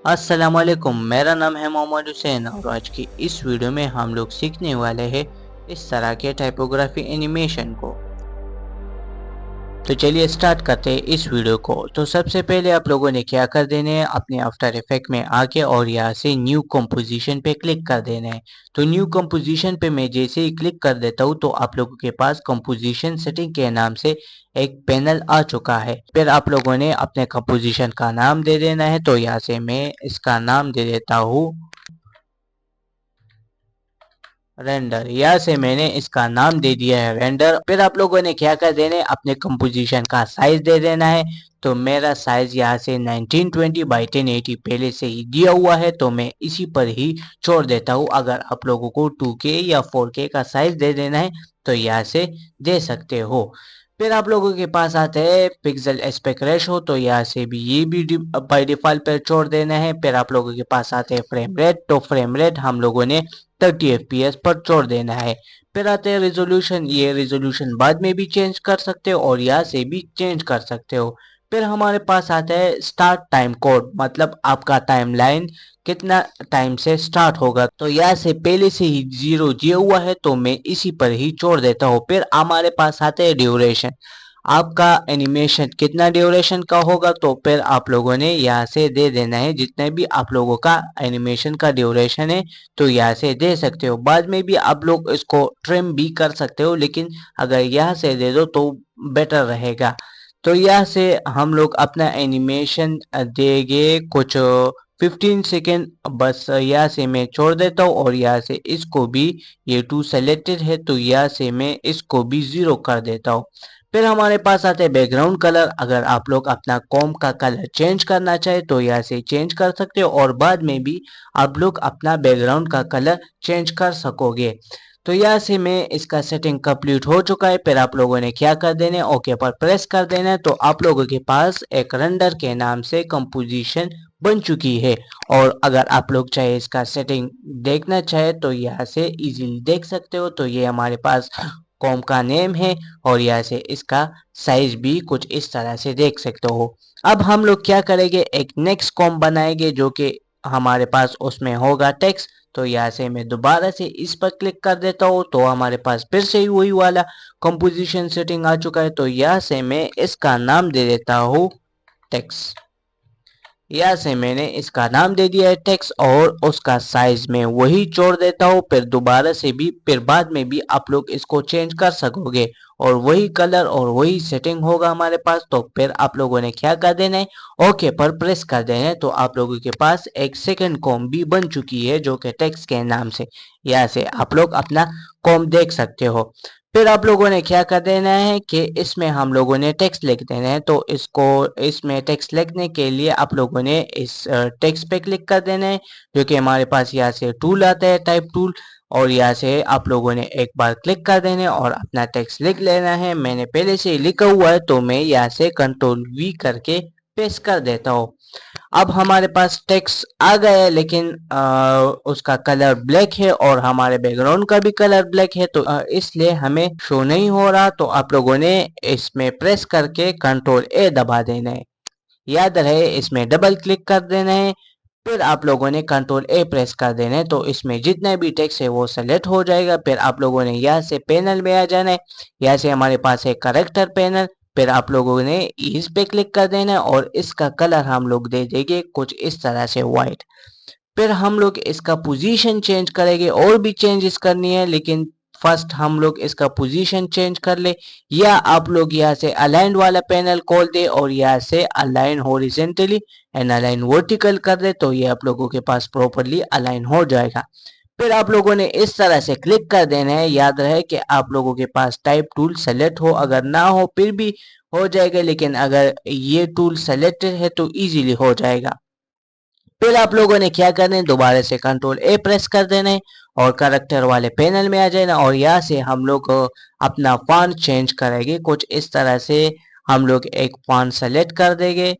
अस्सलामुअलैकुम, मेरा नाम है मोहम्मद हुसैन और आज की इस वीडियो में हम लोग सीखने वाले हैं इस तरह के टाइपोग्राफी एनिमेशन को। तो चलिए स्टार्ट करते हैं इस वीडियो को। तो सबसे पहले आप लोगों ने क्या कर देना है, अपने आफ्टर इफेक्ट में आके और यहाँ से न्यू कंपोजिशन पे क्लिक कर देना है। तो न्यू कंपोजिशन पे मैं जैसे ही क्लिक कर देता हूँ तो आप लोगों के पास कंपोजिशन सेटिंग के नाम से एक पैनल आ चुका है। फिर आप लोगों ने अपने कंपोजिशन का नाम दे देना है। तो यहाँ से मैं इसका नाम दे देता हूँ रेंडर। यहाँ से मैंने इसका नाम दे दिया है रेंडर। फिर आप लोगों ने क्या कर देना है, अपने कंपोजिशन का साइज दे देना है। तो मेरा साइज यहाँ से 1920 बाई 1080 पहले से ही दिया हुआ है, तो मैं इसी पर ही छोड़ देता हूँ। अगर आप लोगों को 2K या 4K का साइज दे देना है तो यहाँ से दे सकते हो। फिर आप लोगों के पास आता है पिक्सल एस्पेक्ट रेशो। तो यहाँ से भी ये भी बाय डिफॉल्ट पर छोड़ देना है। फिर आप लोगों के पास आते हैं फ्रेम रेट। तो फ्रेम रेट हम लोगों ने 30 FPS पर छोड़ देना है। फिर आते हैं रिजोल्यूशन। ये रिजोल्यूशन बाद में भी चेंज कर सकते हो और यहाँ से भी चेंज कर सकते हो। फिर हमारे पास आता है स्टार्ट टाइम कोड, मतलब आपका टाइमलाइन कितना टाइम से स्टार्ट होगा। तो यहाँ से पहले से ही 0 दिया हुआ है तो मैं इसी पर ही छोड़ देता हूँ। फिर हमारे पास आते हैं ड्यूरेशन, आपका एनिमेशन कितना ड्यूरेशन का होगा। तो फिर आप लोगों ने यहाँ से दे देना है जितने भी आप लोगों का एनिमेशन का ड्यूरेशन है। तो यहाँ से दे सकते हो। बाद में भी आप लोग इसको ट्रिम भी कर सकते हो, लेकिन अगर यहाँ से दे दो तो बेटर रहेगा। तो यहाँ से हम लोग अपना एनिमेशन देंगे कुछ 15 सेकेंड बस। यहाँ से मैं छोड़ देता हूँ और यहाँ से इसको भी, ये टू सेलेक्टेड है तो यहाँ से मैं इसको भी 0 कर देता हूँ। फिर हमारे पास आते हैं बैकग्राउंड कलर। अगर आप लोग अपना कॉम का कलर चेंज करना चाहे तो यहाँ से चेंज कर सकते हो और बाद में भी आप लोग अपना बैकग्राउंड का कलर चेंज कर सकोगे। तो यहाँ से मैं इसका सेटिंग कंप्लीट हो चुका है। फिर आप लोगों ने क्या कर देना है, ओके पर प्रेस कर देना है। तो आप लोगों के पास एक रेंडर के नाम से कंपोजिशन बन चुकी है। और अगर आप लोग चाहे इसका सेटिंग देखना चाहे तो यहाँ से इजीली देख सकते हो। तो ये हमारे पास कॉम का नेम है और यहाँ से इसका साइज भी कुछ इस तरह से देख सकते हो। अब हम लोग क्या करेंगे, एक नेक्स्ट कॉम बनाएंगे जो कि हमारे पास उसमें होगा टेक्स्ट। तो यहाँ से मैं दोबारा से इस पर क्लिक कर देता हूँ तो हमारे पास फिर से ही वही वाला कंपोजिशन सेटिंग आ चुका है। तो यहाँ से मैं इसका नाम दे देता हूँ टेक्स्ट। यहाँ से मैंने इसका नाम दे दिया है टेक्स्ट और उसका साइज में वही छोड़ देता हूँ। फिर दोबारा से भी, फिर बाद में भी आप लोग इसको चेंज कर सकोगे और वही कलर और वही सेटिंग होगा हमारे पास। तो फिर आप लोगों ने क्या कर देना है, ओके पर प्रेस कर देना है। तो आप लोगों के पास एक सेकंड कॉम भी बन चुकी है जो कि टेक्स्ट के नाम से। यहाँ से आप लोग अपना कॉम देख सकते हो। फिर आप लोगों ने क्या कर देना है कि इसमें हम लोगों ने टेक्स्ट लिख देना है। तो इसको, इसमें टेक्स्ट लिखने के लिए आप लोगों ने इस टेक्स्ट पे क्लिक कर देना है जो कि हमारे पास यहाँ से टूल आता है, टाइप टूल। और यहाँ से आप लोगों ने एक बार क्लिक कर देना है और अपना टेक्स्ट लिख लेना है। मैंने पहले से ही लिखा हुआ है तो मैं यहाँ से कंट्रोल V करके पेस्ट कर देता हूँ। अब हमारे पास टेक्स्ट आ गया है, लेकिन उसका कलर ब्लैक है और हमारे बैकग्राउंड का भी कलर ब्लैक है। तो इसलिए हमें शो नहीं हो रहा। तो आप लोगों ने इसमें प्रेस करके कंट्रोल A दबा देना है। याद रहे इसमें डबल क्लिक कर देना है। फिर आप लोगों ने कंट्रोल A प्रेस कर देना है तो इसमें जितने भी टेक्स्ट है वो सेलेक्ट हो जाएगा। फिर आप लोगों ने यहाँ से पैनल में आ जाना है। यहाँ से हमारे पास है करेक्टर पैनल। फिर आप लोगों ने इस पे क्लिक कर देना है और इसका कलर हम लोग दे देंगे कुछ इस तरह से व्हाइट। फिर हम लोग इसका पोजीशन चेंज करेंगे और भी चेंजेस करनी है, लेकिन फर्स्ट हम लोग इसका पोजीशन चेंज कर ले। या आप लोग यहाँ से अलाइन वाला पैनल खोल दे और यहाँ से align horizontally and align vertical कर दे तो ये आप लोगों के पास प्रॉपरली अलाइन हो जाएगा। फिर आप लोगों ने इस तरह से क्लिक कर देना है। याद रहे कि आप लोगों के पास टाइप टूल सेलेक्ट हो, अगर ना हो फिर भी हो जाएगा, लेकिन अगर ये टूल सेलेक्टेड है तो इजीली हो जाएगा। फिर आप लोगों ने क्या करना है, दोबारा से कंट्रोल A प्रेस कर देना है और करेक्टर वाले पैनल में आ जाना और यहाँ से हम लोग अपना फॉन्ट चेंज करेंगे कुछ इस तरह से। हम लोग एक फॉन्ट सेलेक्ट कर देंगे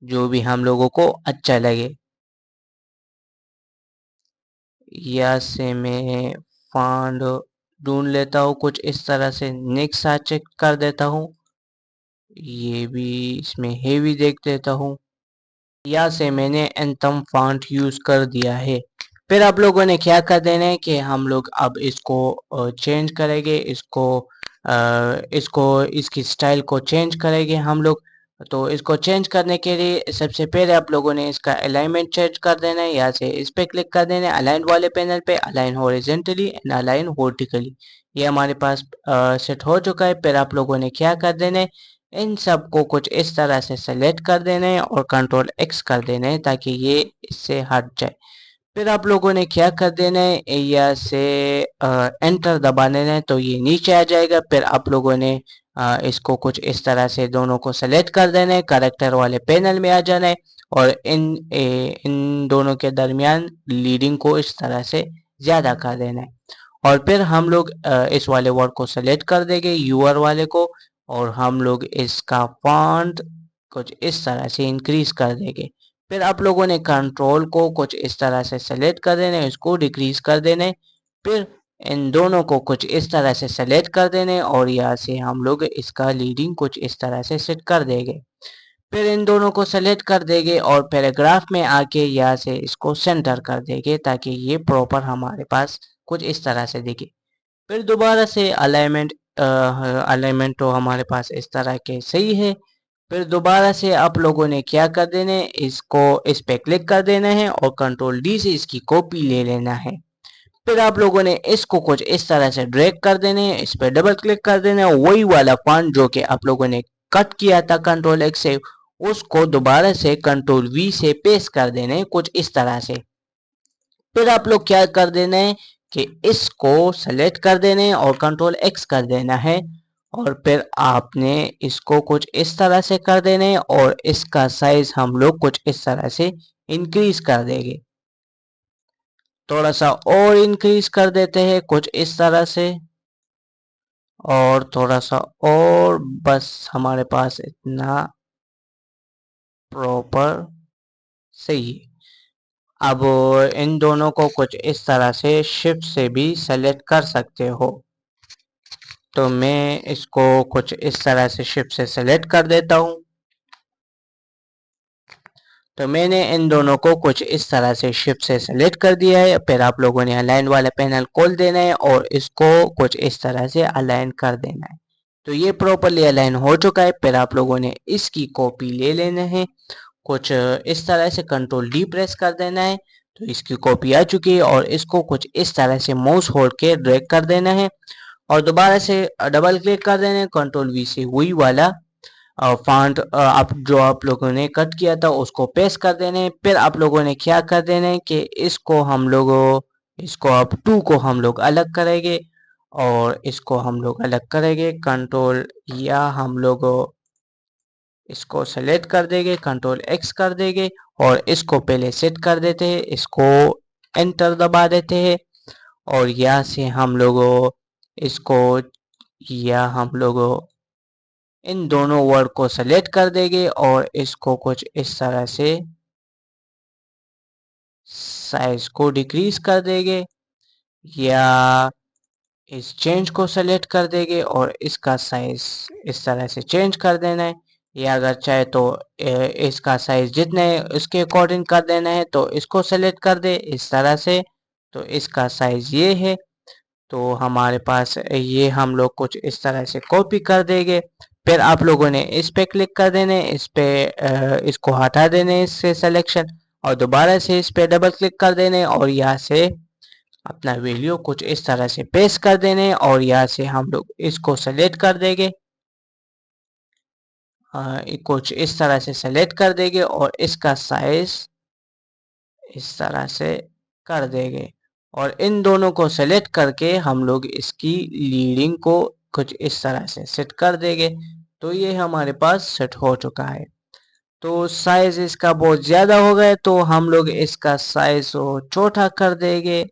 जो भी हम लोगों को अच्छा लगे। यहाँ से मैं फॉन्ट ढूंढ लेता हूँ कुछ इस तरह से, नेक्स्ट चेक कर देता हूँ। ये भी इसमें हेवी देख देता हूँ। यहाँ से मैंने एंथम फॉन्ट यूज कर दिया है। फिर आप लोगों ने क्या कर देना है कि हम लोग अब इसको चेंज करेंगे, इसको इसकी स्टाइल को चेंज करेंगे हम लोग। तो इसको चेंज करने के लिए सबसे पहले आप लोगों ने इसका अलाइनमेंट चेंज कर देना है। यहाँ से इस पे क्लिक कर देना है, अलाइन वाले पैनल पे, align horizontally and align vertically. ये हमारे पास सेट हो चुका है। फिर आप लोगों ने क्या कर देना है, इन सब को कुछ इस तरह से सेलेक्ट कर देना है और कंट्रोल एक्स कर देना है ताकि ये इससे हट जाए। फिर आप लोगों ने क्या कर देना है, या से एंटर दबा देना है तो ये नीचे आ जाएगा। फिर आप लोगों ने इसको कुछ इस तरह से दोनों को सेलेक्ट कर देना है, कैरेक्टर वाले पैनल में आ जाना है और इन दोनों के दरमियान लीडिंग को इस तरह से ज़्यादा कर देना है। और फिर हम लोग इस वाले वर्ड को सेलेक्ट कर देंगे, यूआर वाले को, और हम लोग इसका फॉन्ट कुछ इस तरह से इंक्रीज कर देंगे। फिर आप लोगों ने कंट्रोल को कुछ इस तरह से सेलेक्ट कर देना है, इसको डिक्रीज कर देना है। फिर इन दोनों को कुछ इस तरह से सेलेक्ट कर देना है और यहाँ से हम लोग इसका लीडिंग कुछ इस तरह से सेट कर देंगे। फिर इन दोनों को सेलेक्ट कर देंगे और पैराग्राफ में आके यहाँ से इसको सेंटर कर देंगे ताकि ये प्रॉपर हमारे पास कुछ इस तरह से दिखे। फिर दोबारा से अलाइनमेंट तो हमारे पास इस तरह के सही है। फिर दोबारा से आप लोगों ने क्या कर देना है, इसको इस पे क्लिक कर देना है और कंट्रोल डी से इसकी कॉपी ले लेना है। फिर आप लोगों ने इसको कुछ इस तरह से ड्रैग कर देना है, इस पे डबल क्लिक कर देना है, वही वाला फॉन्ट जो कि आप लोगों ने कट किया था कंट्रोल एक्स से, उसको दोबारा से कंट्रोल वी से पेस्ट कर देना है कुछ इस तरह से। फिर आप लोग क्या कर देना है कि इसको सेलेक्ट कर देना है और कंट्रोल एक्स कर देना है और फिर आपने इसको कुछ इस तरह से कर देना है और इसका साइज हम लोग कुछ इस तरह से इंक्रीज कर देंगे। थोड़ा सा और इंक्रीज कर देते हैं कुछ इस तरह से, और थोड़ा सा और, बस हमारे पास इतना प्रॉपर सही है। अब इन दोनों को कुछ इस तरह से शिफ्ट से भी सेलेक्ट कर सकते हो। तो मैं इसको कुछ इस तरह से शिफ्ट से सेलेक्ट कर देता हूँ। तो मैंने इन दोनों को कुछ इस तरह से शिफ्ट से सेलेक्ट कर दिया है। फिर आप लोगों ने अलाइन वाला पैनल खोल देना है और इसको कुछ इस तरह से अलाइन कर देना है। तो ये प्रॉपरली अलाइन हो चुका है। फिर आप लोगों ने इसकी कॉपी ले लेना है, कुछ इस तरह से कंट्रोल डी प्रेस कर देना है तो इसकी कॉपी आ चुकी है और इसको कुछ इस तरह से माउस होल्ड के ड्रैग कर देना है और दोबारा से डबल क्लिक कर देना है, कंट्रोल वी से वही वाला फॉन्ट आप लोगों ने कट किया था उसको पेस्ट कर देना है। फिर आप लोगों ने क्या कर देना है कि इसको अब टू को हम लोग अलग करेंगे और इसको हम लोग अलग करेंगे, कंट्रोल या हम लोग इसको सेलेक्ट कर देंगे, कंट्रोल एक्स कर देंगे और इसको पहले सेट कर देते हैं, इसको एंटर दबा देते हैं और यहाँ से हम लोग इसको या हम लोग इन दोनों वर्ड को सेलेक्ट कर देंगे और इसको कुछ इस तरह से साइज को डिक्रीज कर देंगे या इस चेंज को सेलेक्ट कर देंगे और इसका साइज इस तरह से चेंज कर देना है, या अगर चाहे तो इसका साइज जितने इसके अकॉर्डिंग कर देना है तो इसको सेलेक्ट कर दे इस तरह से। तो इसका साइज ये है। तो हमारे पास ये हम लोग कुछ इस तरह से कॉपी कर देंगे। फिर आप लोगों ने इस पे क्लिक कर देने, इस पे इसको हटा देने इससे सिलेक्शन और दोबारा से इस पे डबल क्लिक कर देने और यहाँ से अपना वैल्यू कुछ इस तरह से पेस्ट कर देने और यहाँ से हम लोग इसको सेलेक्ट कर देंगे, कुछ इस तरह से सेलेक्ट कर देंगे और इसका साइज इस तरह से कर देंगे और इन दोनों को सेलेक्ट करके हम लोग इसकी लीडिंग को कुछ इस तरह से सेट कर देंगे। तो ये हमारे पास सेट हो चुका है। तो साइज इसका बहुत ज़्यादा हो गया तो हम लोग इसका साइज छोटा कर देंगे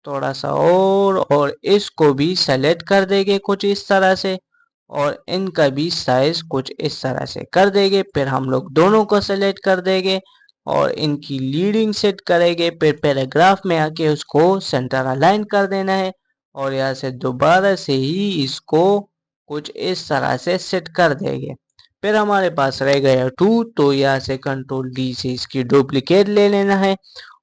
थोड़ा सा और इसको भी सेलेक्ट कर देंगे कुछ इस तरह से और इनका भी साइज कुछ इस तरह से कर देंगे। फिर हम लोग दोनों को सेलेक्ट कर देंगे और इनकी लीडिंग सेट करेंगे। फिर पैराग्राफ में आके उसको सेंटर अलाइन कर देना है और यहाँ से दोबारा से ही इसको कुछ इस तरह से सेट कर देंगे। फिर हमारे पास रह गया 2, तो यहाँ से कंट्रोल डी से इसकी डुप्लीकेट ले लेना है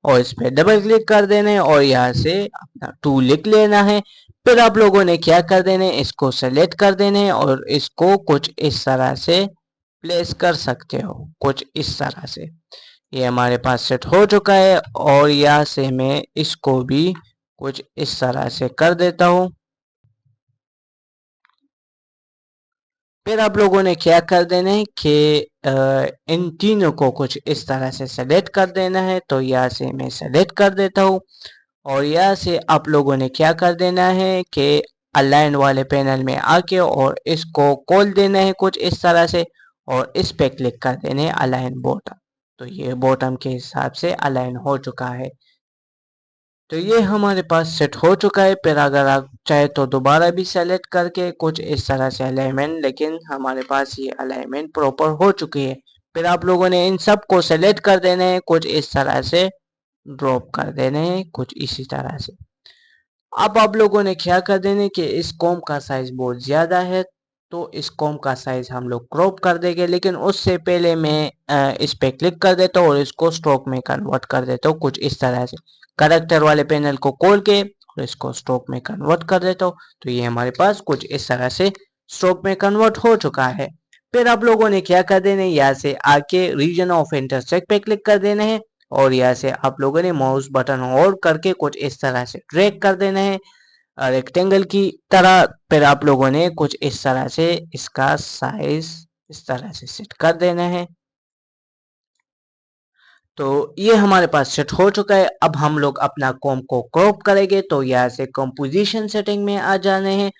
और इस पर डबल क्लिक कर देना है और यहाँ से अपना 2 लिख लेना है। फिर आप लोगों ने क्या कर देना है, इसको सेलेक्ट कर देना है और इसको कुछ इस तरह से प्लेस कर सकते हो, कुछ इस तरह से। ये हमारे पास सेट हो चुका है और यहाँ से मैं इसको भी कुछ इस तरह से कर देता हूँ। फिर आप लोगों ने क्या कर देना है कि इन तीनों को कुछ इस तरह से सेलेक्ट कर देना है, तो यहाँ से मैं सेलेक्ट कर देता हूँ और यहाँ से आप लोगों ने क्या कर देना है कि अलाइन वाले पैनल में आके और इसको खोल देना है कुछ इस तरह से और इस पे क्लिक कर देना है अलाइन बॉटम। तो ये बॉटम के हिसाब से अलाइन हो चुका है। तो ये हमारे पास सेट हो चुका है। फिर अगर आप चाहे तो दोबारा भी सेलेक्ट करके कुछ इस तरह से अलाइनमेंट, लेकिन हमारे पास ये अलाइनमेंट प्रॉपर हो चुकी है। फिर आप लोगों ने इन सब को सेलेक्ट कर देना है, कुछ इस तरह से ड्रॉप कर देने हैं, कुछ इसी तरह से। अब आप लोगों ने क्या कर देने कि इस कॉम का साइज बहुत ज्यादा है, तो इस कॉम का साइज हम लोग क्रॉप कर देंगे। लेकिन उससे पहले मैं इस पे क्लिक कर देता हूँ और इसको स्ट्रोक में कन्वर्ट कर देता हूँ कुछ इस तरह से। करेक्टर वाले पैनल को खोल के और इसको स्ट्रोक में कन्वर्ट कर देता हूँ, तो ये हमारे पास कुछ इस तरह से स्ट्रोक में कन्वर्ट हो चुका है। फिर आप लोगों ने क्या कर देना है, यहाँ से आके रीजन ऑफ इंटरसेक्ट पे क्लिक कर देना है और यहाँ से आप लोगों ने माउस बटन होल्ड करके कुछ इस तरह से ड्रैग कर देना है रेक्टेंगल की तरह। फिर आप लोगों ने कुछ इस तरह से इसका साइज इस तरह से सेट कर देना है। तो ये हमारे पास सेट हो चुका है। अब हम लोग अपना कॉम को क्रॉप करेंगे, तो यहाँ से कंपोजिशन सेटिंग में आ जाने हैं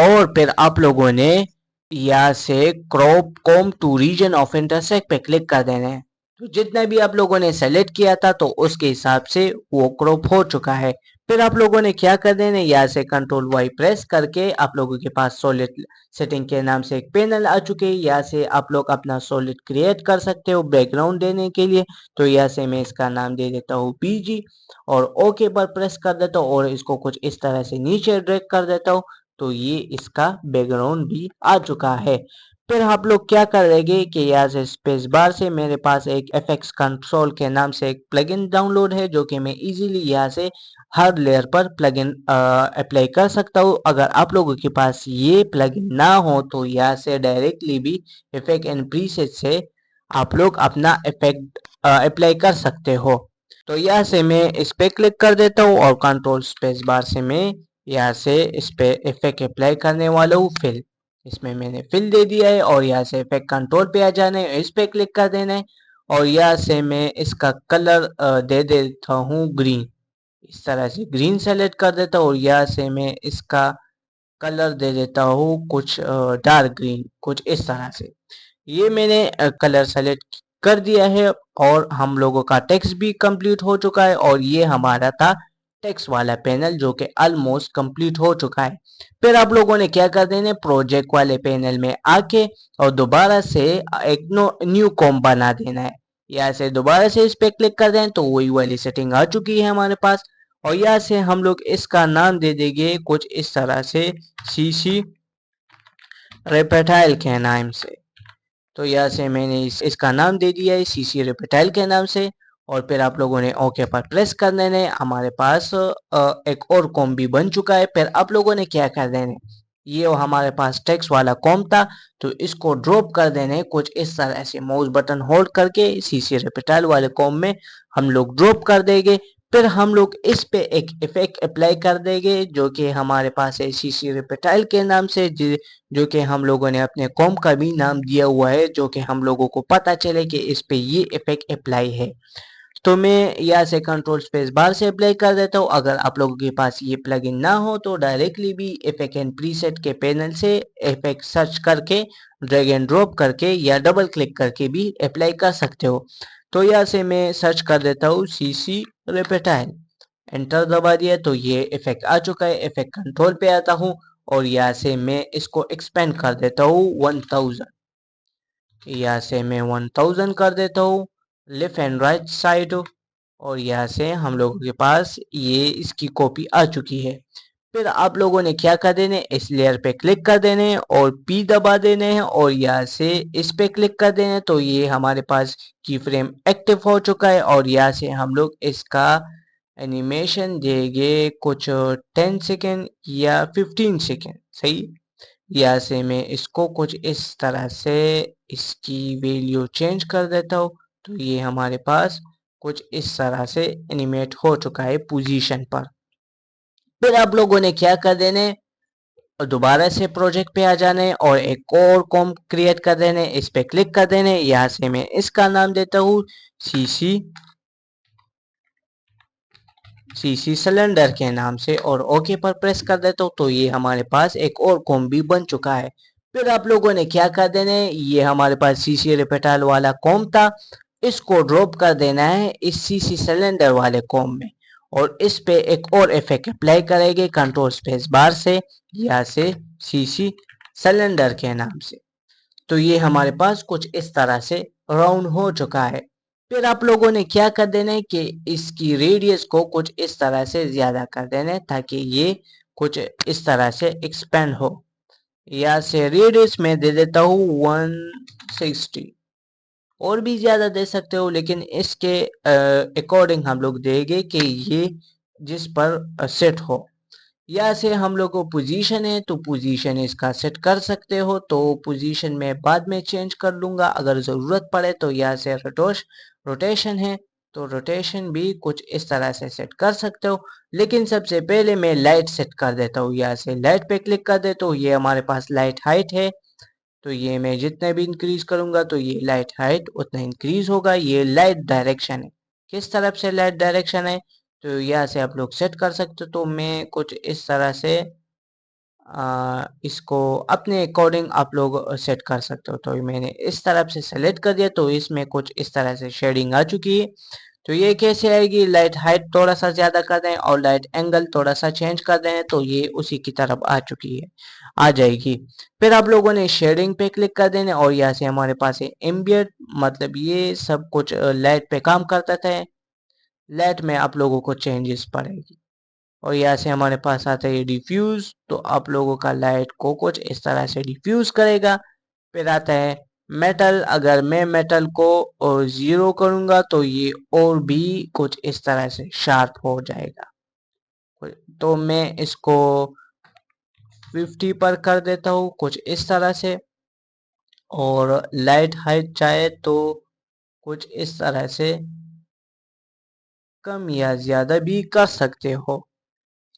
और फिर आप लोगों ने यहाँ से crop come to region of intersect पे क्लिक कर देना है। तो जितना भी आप लोगों ने सेलेक्ट किया था तो उसके हिसाब से वो क्रॉप हो चुका है। फिर आप लोगों ने क्या कर देना है, यहाँ से कंट्रोल वाई प्रेस करके आप लोगों के पास सॉलिड सेटिंग के नाम से एक पैनल आ चुके हैं। यहाँ से आप लोग अपना सॉलिड क्रिएट कर सकते हो बैकग्राउंड देने के लिए। तो यहाँ से मैं इसका नाम दे देता हूँ पीजी और ओके पर प्रेस कर देता हूँ और इसको कुछ इस तरह से नीचे ड्रैग कर देता हूँ। तो ये इसका बैकग्राउंड भी आ चुका है। फिर आप लोग क्या करेंगे कि यहाँ से स्पेस बार से मेरे पास एक FX कंसोल के नाम से एक प्लगइन डाउनलोड है, जो कि मैं इजीली यहाँ से हर लेयर पर प्लगइन अप्लाई कर सकता हूँ। अगर आप लोगों के पास ये प्लगइन ना हो तो यहाँ से डायरेक्टली भी इफेक्ट एंड प्रीसेट से आप लोग अपना इफेक्ट अप्लाई कर सकते हो। तो यहाँ से मैं इस पे क्लिक कर देता हूँ और कंट्रोल स्पेस बार से मैं यहाँ से इस पे इफेक्ट अप्लाई करने वाला हूँ फिल। इसमें मैंने फिल दे दिया है और यहाँ से इफेक्ट कंट्रोल पे आ जाना है, इस पे क्लिक कर देना है और यहाँ से मैं इसका कलर दे देता हूँ ग्रीन। इस तरह से ग्रीन सेलेक्ट कर देता हूँ और यहाँ से मैं इसका कलर दे देता हूँ कुछ डार्क ग्रीन, कुछ इस तरह से। ये मैंने कलर सेलेक्ट कर दिया है और हम लोगों का टेक्स्ट भी कंप्लीट हो चुका है और ये हमारा था टेक्स्ट वाला पैनल जो कि ऑलमोस्ट कंप्लीट हो चुका है। फिर आप लोगों ने क्या कर देना है, प्रोजेक्ट वाले पैनल में आके और दोबारा से एक न्यू कॉम बना देना है। यहाँ से दोबारा से इस पे क्लिक कर दें तो वही वाली सेटिंग आ चुकी है हमारे पास और यहाँ से हम लोग इसका नाम दे देंगे कुछ इस तरह से सीसी रेपेटाइल के नाम से। तो यहाँ से मैंने इसका नाम दे दिया है सीसी रेपेटाइल के नाम से और फिर आप लोगों ने ओके पर प्रेस कर देना है। हमारे पास एक और कॉम भी बन चुका है। फिर आप लोगों ने क्या कर देना है, ये हमारे पास टेक्स्ट वाला कॉम था तो इसको ड्रॉप कर देना है कुछ इस तरह से। माउस बटन होल्ड करके सीसी रेपेटाइल वाले कॉम में हम लोग ड्रॉप कर देंगे। फिर हम लोग इस पे एक इफेक्ट अप्लाई कर देंगे जो कि हमारे पास है सीसी रेपेटाइल के नाम से, जो कि हम लोगों ने अपने कॉम का भी नाम दिया हुआ है, जो कि हम लोगों को पता चले कि इस पे ये इफेक्ट अप्लाई है। तो मैं यहाँ से कंट्रोल स्पेस बार से अप्लाई कर देता हूँ। अगर आप लोगों के पास ये प्लगइन ना हो तो डायरेक्टली भी इफेक्ट एंड प्रीसेट के पैनल से इफेक्ट सर्च करके ड्रैग एंड ड्रॉप करके या डबल क्लिक करके भी अप्लाई कर सकते हो। तो यहाँ से मैं सर्च कर देता हूँ सीसी रेपेटाइल, एंटर दबा दिया तो ये इफेक्ट आ चुका है। इफेक्ट कंट्रोल पे आता हूँ और यहाँ से मैं इसको एक्सपेंड कर देता हूँ 1000। यहाँ से मैं 1000 कर देता हूँ लेफ्ट एंड राइट साइड और यहाँ से हम लोगों के पास ये इसकी कॉपी आ चुकी है। फिर आप लोगों ने क्या कर देने, इस लेयर पे क्लिक कर देने और P दबा देने हैं और यहाँ से इस पे क्लिक कर देने। तो ये हमारे पास की फ्रेम एक्टिव हो चुका है और यहाँ से हम लोग इसका एनिमेशन देंगे कुछ 10 सेकेंड या 15 सेकेंड, सही। यहाँ से मैं इसको कुछ इस तरह से इसकी वैल्यू चेंज कर देता हूँ। तो ये हमारे पास कुछ इस तरह से एनिमेट हो चुका है पोजीशन पर। फिर आप लोगों ने क्या कर देने, और दोबारा से प्रोजेक्ट पे आ जाने और एक और कॉम क्रिएट कर देने, इस पे क्लिक कर देने। यहाँ से मैं इसका नाम देता हूँ सीसी सिलेंडर के नाम से और ओके पर प्रेस कर देता हूँ। तो ये हमारे पास एक और कॉम भी बन चुका है। फिर आप लोगों ने क्या कर देने, ये हमारे पास सीसी रिपेटाल वाला कॉम था, इसको ड्रॉप कर देना है इस सीसी सिलेंडर वाले कॉम में और इस पे एक और इफेक्ट अप्लाई करेंगे कंट्रोल स्पेस बार से या से सीसी सिलेंडर के नाम से। तो ये हमारे पास कुछ इस तरह से राउंड हो चुका है। फिर आप लोगों ने क्या कर देना है कि इसकी रेडियस को कुछ इस तरह से ज्यादा कर देना है ताकि ये कुछ इस तरह से एक्सपेंड हो। या से रेडियस में दे देता हूँ 160, और भी ज्यादा दे सकते हो लेकिन इसके अकॉर्डिंग हम लोग देंगे कि ये जिस पर सेट हो। यहाँ से हम लोग को पोजीशन है तो पोजीशन इसका सेट कर सकते हो, तो पोजीशन में बाद में चेंज कर लूंगा अगर ज़रूरत पड़े। तो यहाँ से रोटेशन है तो रोटेशन भी कुछ इस तरह से सेट कर सकते हो, लेकिन सबसे पहले मैं लाइट सेट कर देता हूँ। यहाँ से लाइट पे क्लिक कर देता हूँ, ये हमारे पास लाइट हाइट है। तो ये मैं जितने भी इंक्रीज करूंगा तो ये लाइट हाइट उतना इंक्रीज होगा। ये लाइट डायरेक्शन है, किस तरफ से लाइट डायरेक्शन है तो यहाँ से आप लोग सेट कर सकते हो। तो मैं कुछ इस तरह से इसको अपने अकॉर्डिंग आप लोग सेट कर सकते हो। तो मैंने इस तरफ से सेलेक्ट कर दिया तो इसमें कुछ इस तरह से शेडिंग आ चुकी है। तो ये कैसे आएगी, लाइट हाइट थोड़ा सा ज्यादा कर दें और लाइट एंगल थोड़ा सा चेंज कर दें तो ये उसी की तरफ आ चुकी है, आ जाएगी। फिर आप लोगों ने शेडिंग पे क्लिक कर देने और यहाँ से हमारे पास है एम्बियंट, मतलब ये सब कुछ लाइट पे काम करता है। लाइट में आप लोगों को चेंजेस पड़ेगी और यहाँ से हमारे पास आता है डिफ्यूज, तो आप लोगों का लाइट को कुछ इस तरह से डिफ्यूज करेगा। फिर आता है मेटल, अगर मैं मेटल को 0 करूंगा तो ये और भी कुछ इस तरह से शार्प हो जाएगा। तो मैं इसको 50 पर कर देता हूँ कुछ इस तरह से, और लाइट हाइट चाहे तो कुछ इस तरह से कम या ज्यादा भी कर सकते हो।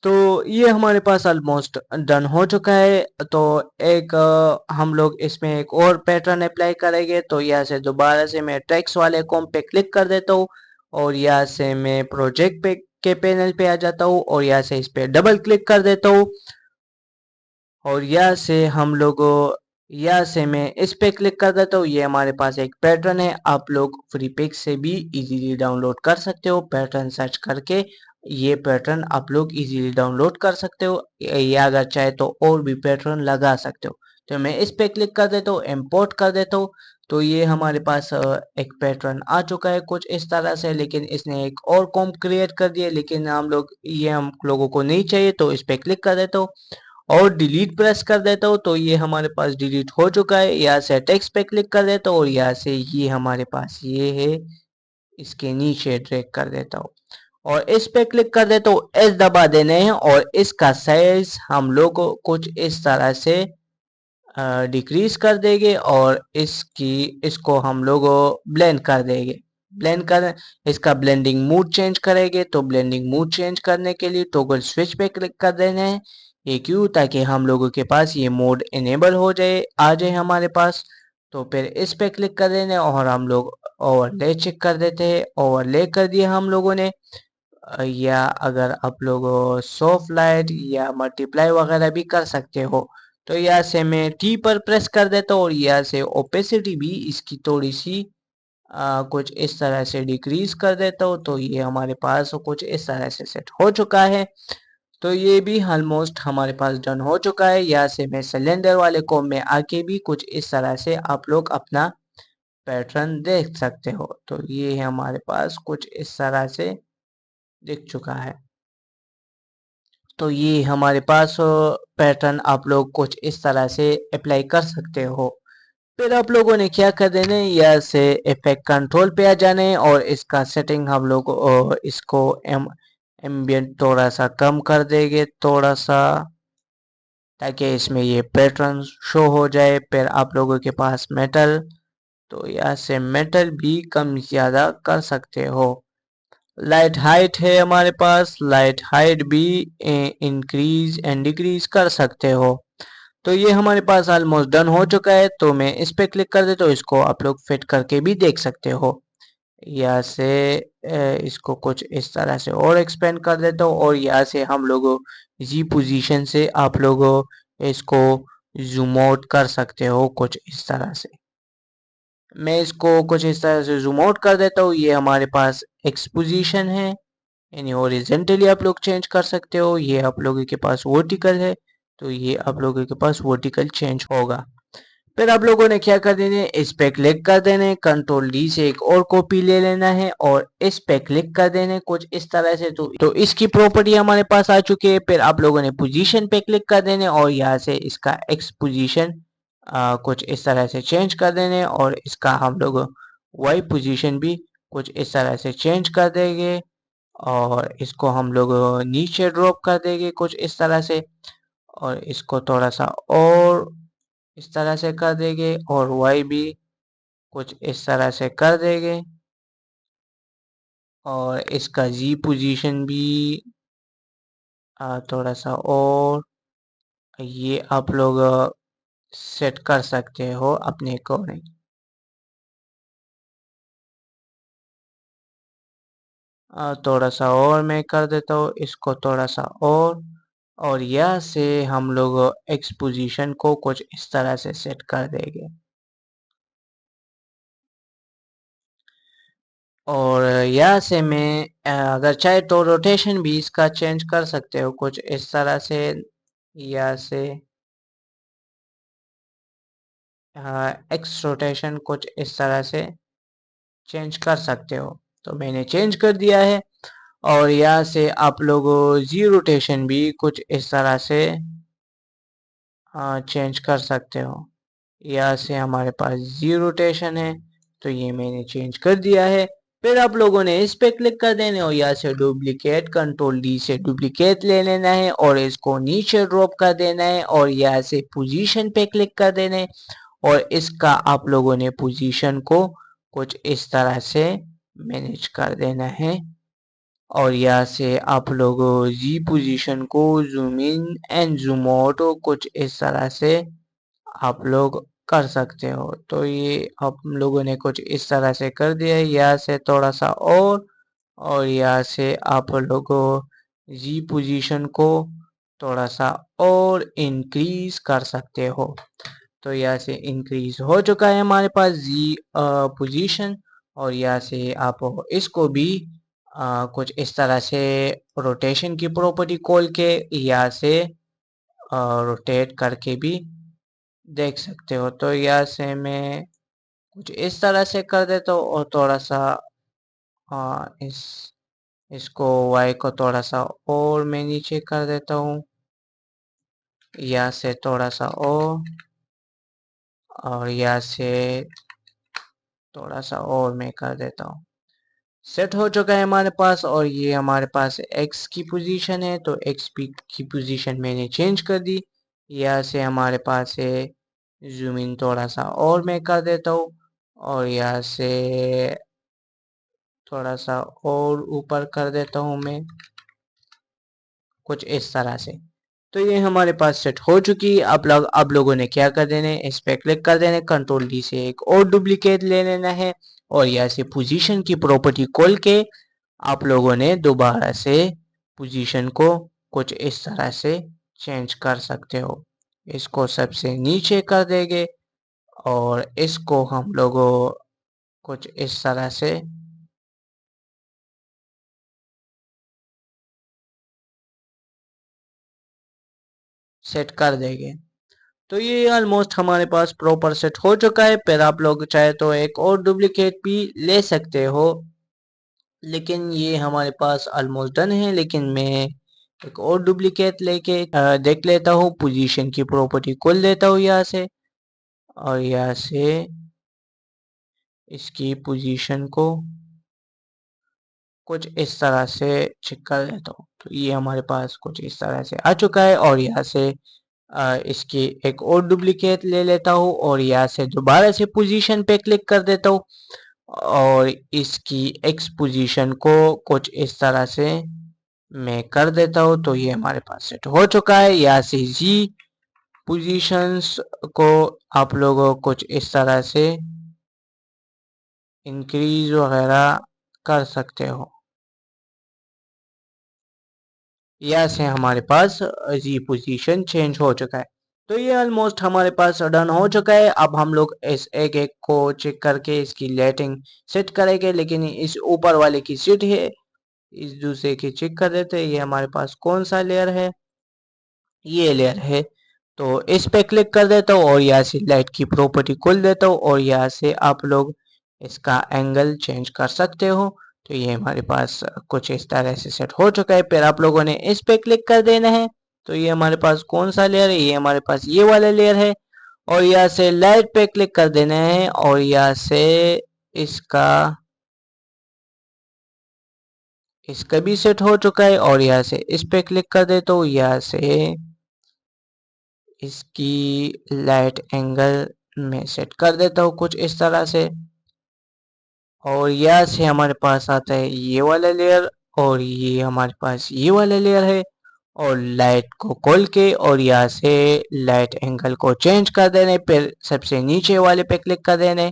तो ये हमारे पास ऑलमोस्ट डन हो चुका है। तो एक हम लोग इसमें एक और पैटर्न अप्लाई करेंगे। तो यहाँ से दोबारा से मैं टेक्स्ट वाले कॉम पे क्लिक कर देता हूँ और यहाँ से मैं प्रोजेक्ट पे के पैनल पे आ जाता हूँ और यहाँ से इस पे डबल क्लिक कर देता हूँ और यहाँ से हम लोग यहाँ से मैं इस पे क्लिक कर देता हूँ। ये हमारे पास एक पैटर्न है, आप लोग फ्री पिक से भी इजीली डाउनलोड कर सकते हो। पैटर्न सर्च करके ये पैटर्न आप लोग इजीली डाउनलोड कर सकते हो, या अगर चाहे तो और भी पैटर्न लगा सकते हो। तो मैं इस पे क्लिक कर देता हूँ, इम्पोर्ट कर देता हूँ। तो ये हमारे पास एक पैटर्न आ चुका है कुछ इस तरह से, लेकिन इसने एक और कॉम क्रिएट कर दिया, लेकिन हम लोग ये हम लोगों को नहीं चाहिए। तो इस पे क्लिक कर देता हूँ और डिलीट प्रेस कर देता हूँ तो ये हमारे पास डिलीट हो चुका है। यहाँ से टेक्स्ट पे क्लिक कर देता हूँ और यहाँ से ये हमारे पास ये है, इसके नीचे ड्रैग कर देता हूँ और इस पे क्लिक कर देता हूँ। एस दबा देने हैं और इसका साइज हम लोग कुछ इस तरह से डिक्रीज कर देंगे और इसको हम लोग ब्लेंड कर देंगे। ब्लेंड कर इसका ब्लेंडिंग मूड चेंज करेंगे। तो ब्लेंडिंग मूड चेंज करने के लिए टॉगल स्विच पे क्लिक कर देना है। ये क्यों, ताकि हम लोगों के पास ये मोड इनेबल हो जाए, आ जाए हमारे पास। तो फिर इस पे क्लिक कर देना और हम लोग ओवरले चेक कर देते हैं। ओवरले कर दिया हम लोगों ने। या अगर आप लोग सॉफ्ट लाइट या मल्टीप्लाई वगैरह भी कर सकते हो। तो यहाँ से मैं टी पर प्रेस कर देता हूँ और यहाँ से ओपेसिटी भी इसकी थोड़ी सी कुछ इस तरह से डिक्रीज कर देता हूँ। तो ये हमारे पास कुछ इस तरह से सेट हो चुका है। तो ये भी ऑलमोस्ट हमारे पास डन हो चुका है। यहाँ से मैं सिलेंडर वाले कॉम में आके भी कुछ इस तरह से आप लोग अपना पैटर्न देख सकते हो। तो ये है हमारे पास कुछ इस तरह से दिख चुका है। तो ये हमारे पास पैटर्न आप लोग कुछ इस तरह से अप्लाई कर सकते हो। फिर आप लोगों ने क्या कर देना है, यहाँ से इफेक्ट कंट्रोल पे आ जाना है और इसका सेटिंग हम लोग इसको एम्बियंट थोड़ा सा कम कर देंगे, थोड़ा सा, ताकि इसमें ये पैटर्न शो हो जाए। फिर आप लोगों के पास मेटल, तो यहाँ से मेटल भी कम ज़्यादा कर सकते हो। लाइट हाइट है हमारे पास, लाइट हाइट भी इंक्रीज एंड डिक्रीज कर सकते हो। तो ये हमारे पास ऑलमोस्ट डन हो चुका है, तो मैं इस पे क्लिक कर देता हूँ। इसको आप लोग फिट करके भी देख सकते हो। यहाँ से इसको कुछ इस तरह से और एक्सपेंड कर देता हूँ, और यहाँ से हम लोग जी पोजीशन से आप लोग इसको जूम आउट कर सकते हो कुछ इस तरह से। मैं इसको कुछ इस तरह से जूम आउट कर देता हूँ। ये हमारे पास एक्स पोजीशन है, यानी हॉरिजॉन्टली आप लोग चेंज कर सकते हो। ये आप लोगों के पास वर्टिकल है, तो ये आप लोगों के पास वर्टिकल चेंज होगा। फिर आप लोगों ने क्या कर देना है, इस पे क्लिक कर देना है, कंट्रोल डी से एक और कॉपी ले लेना है और इस पे क्लिक कर देना है कुछ इस तरह से। तो इसकी प्रॉपर्टी हमारे पास आ चुकी है। फिर आप लोगों ने पोजीशन पे क्लिक कर देना है और यहाँ से इसका एक्स पोजीशन कुछ इस तरह से चेंज कर देने, और इसका हम लोग वाई पोजीशन भी कुछ इस तरह से चेंज कर देंगे, और इसको हम लोग नीचे ड्रॉप कर देंगे कुछ इस तरह से, और इसको थोड़ा सा और इस तरह से कर देंगे, और वाई भी कुछ इस तरह से कर देंगे, और इसका जी पोजीशन भी थोड़ा सा और ये आप लोग सेट कर सकते हो अपने अकॉर्डिंग। थोड़ा सा और मैं कर देता हूँ इसको, थोड़ा सा और यहाँ से हम लोग एक्स पोजीशन को कुछ इस तरह से सेट कर देंगे, और यहाँ से मैं अगर चाहे तो रोटेशन भी इसका चेंज कर सकते हो कुछ इस तरह से। यहाँ से एक्स रोटेशन कुछ इस तरह से चेंज कर सकते हो, तो मैंने चेंज कर दिया है। और यहाँ से आप लोग जी रोटेशन भी कुछ इस तरह से चेंज कर सकते हो। यहाँ से हमारे पास जी रोटेशन है, तो ये मैंने चेंज कर दिया है। फिर आप लोगों ने इस पे क्लिक कर देना है और यहाँ से डुप्लीकेट, कंट्रोल डी से डुप्लीकेट ले लेना है और इसको नीचे ड्रॉप कर देना है, और यहाँ से पोजीशन पे क्लिक कर देना है और इसका आप लोगों ने पोजीशन को कुछ इस तरह से मैनेज कर देना है, और यहाँ से आप लोग जी पोजीशन को zoom in and zoom out कुछ इस तरह से आप लोग कर सकते हो। तो ये हम लोगों ने कुछ इस तरह से कर दिया है। यहाँ से थोड़ा सा और यहाँ से आप लोग जी पोजीशन को थोड़ा सा और इंक्रीज कर सकते हो। तो यहाँ से इंक्रीज हो चुका है हमारे पास जी पोजीशन, और यहाँ से आप इसको भी कुछ इस तरह से रोटेशन की प्रॉपर्टी खोल के यहाँ से रोटेट करके भी देख सकते हो। तो यहाँ से मैं कुछ इस तरह से कर देता हूँ, और थोड़ा सा इसको वाई को थोड़ा सा और मैं नीचे कर देता हूँ, यहाँ से थोड़ा सा और यहाँ से थोड़ा सा और मैं कर देता हूँ। सेट हो चुका है हमारे पास, और ये हमारे पास एक्स की पोजीशन है, तो एक्स की पोजीशन मैंने चेंज कर दी। यहाँ से हमारे पास है जूम इन, थोड़ा सा और मैं कर देता हूँ, और यहाँ से थोड़ा सा और ऊपर कर देता हूँ मैं कुछ इस तरह से। तो ये हमारे पास सेट हो चुकी है। आप लोगों ने क्या कर देना है, इस पे क्लिक कर देना है, कंट्रोल डी से एक और डुप्लीकेट ले लेना है, और यहाँ से पोजीशन की प्रॉपर्टी खोल के आप लोगों ने दोबारा से पोजीशन को कुछ इस तरह से चेंज कर सकते हो। इसको सबसे नीचे कर देंगे, और इसको हम लोगों कुछ इस तरह से सेट कर देंगे। तो ये ऑलमोस्ट हमारे पास प्रॉपर सेट हो चुका है। फिर आप लोग चाहे तो एक और डुप्लीकेट भी ले सकते हो, लेकिन ये हमारे पास ऑलमोस्ट डन है। लेकिन मैं एक और डुप्लीकेट लेके देख लेता हूँ। पोजीशन की प्रॉपर्टी खोल लेता हूँ यहाँ से, और यहाँ से इसकी पोजीशन को कुछ इस तरह से चेक कर लेता हूँ। तो ये हमारे पास कुछ इस तरह से आ चुका है, और यहाँ से इसकी एक और डुप्लीकेट ले लेता हूँ, और यहाँ से दोबारा से पोजीशन पे क्लिक कर देता हूँ, और इसकी एक्स पोजीशन को कुछ इस तरह से मैं कर देता हूँ। तो ये हमारे पास सेट हो चुका है। यहाँ से जी पोजीशंस को आप लोग कुछ इस तरह से इंक्रीज वगैरह कर सकते हो। यहाँ से हमारे पास जी पोजीशन चेंज हो चुका है। तो ये ऑलमोस्ट हमारे पास डन हो चुका है। अब हम लोग इस एक एक को चेक करके इसकी लाइटिंग सेट करेंगे, लेकिन इस ऊपर वाले की सीट है, इस दूसरे की चेक कर देते हैं। ये हमारे पास कौन सा लेयर है, ये लेयर है। तो इस पे क्लिक कर देता हूँ, और यहाँ से लाइट की प्रॉपर्टी खोल देता हूँ, और यहाँ से आप लोग इसका एंगल चेंज कर सकते हो। तो ये हमारे पास कुछ इस तरह से सेट हो चुका है। फिर आप लोगों ने इस पे क्लिक कर देना है। तो ये हमारे पास कौन सा लेयर है, ये हमारे पास ये वाला लेयर है, और यहाँ से लाइट पे क्लिक कर देना है, और यहाँ से इसका भी सेट हो चुका है। और यहाँ से इस पे क्लिक कर देता हूँ, यहाँ से इसकी लाइट एंगल में सेट कर देता हूँ कुछ इस तरह से। और यहाँ से हमारे पास आता है ये वाला लेयर, और ये हमारे पास ये वाला लेयर है। और लाइट को खोल के और यहाँ से लाइट एंगल को चेंज कर देने, फिर सबसे नीचे वाले पे क्लिक कर देने,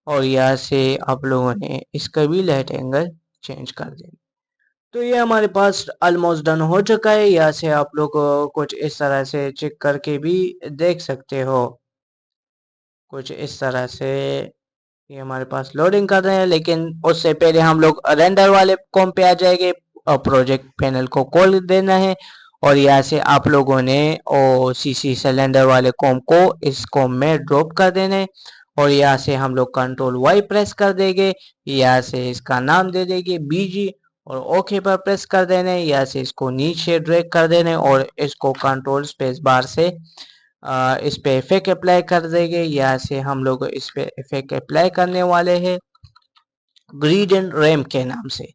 और यहाँ से आप लोगों ने इसका भी लाइट एंगल चेंज कर देना। तो ये हमारे पास ऑलमोस्ट डन हो चुका है। यहाँ से आप लोग कुछ इस तरह से चेक करके भी देख सकते हो। कुछ इस तरह से ये हमारे पास लोडिंग कर रहे हैं, लेकिन उससे पहले हम लोग रेंडर वाले कॉम पे आ जाएंगे। प्रोजेक्ट पैनल को खोल देना है, और यहाँ से आप लोगों ने सीसी सिलेंडर वाले कॉम को इस कॉम में ड्रॉप कर देना है। और यहाँ से हम लोग कंट्रोल वाई प्रेस कर देंगे, यहाँ से इसका नाम दे देंगे बीजी, और ओके पर प्रेस कर देना है। यहाँ से इसको नीचे ड्रैग कर देना है, और इसको कंट्रोल स्पेस बार से इस पे इफेक्ट अप्लाई कर देंगे। यहाँ से हम लोग इस पे इफेक्ट अप्लाई करने वाले हैं ग्रिड एंड रैम के नाम से,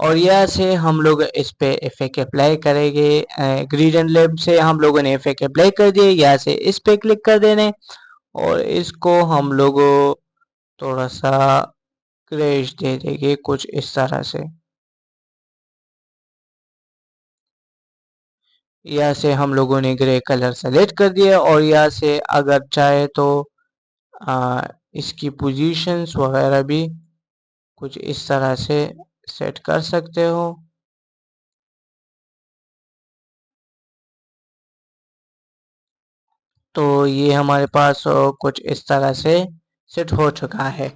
और यहाँ से हम लोग इस पे इफेक्ट अप्लाई करेंगे। ग्रिड एंड रैम से हम लोगों ने इफेक्ट अप्लाई कर दिए। यहाँ से इस पे क्लिक कर देने, और इसको हम लोग थोड़ा सा क्रैश दे देंगे कुछ इस तरह से। यहाँ से हम लोगों ने ग्रे कलर सेलेक्ट कर दिया, और यहाँ से अगर चाहे तो इसकी पोजीशंस वगैरह भी कुछ इस तरह से सेट कर सकते हो। तो ये हमारे पास कुछ इस तरह से सेट हो चुका है।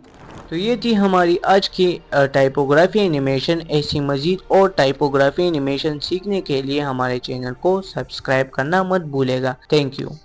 तो ये थी हमारी आज की टाइपोग्राफी एनिमेशन। ऐसी मज़ीद और टाइपोग्राफी एनिमेशन सीखने के लिए हमारे चैनल को सब्सक्राइब करना मत भूलेगा। Thank you.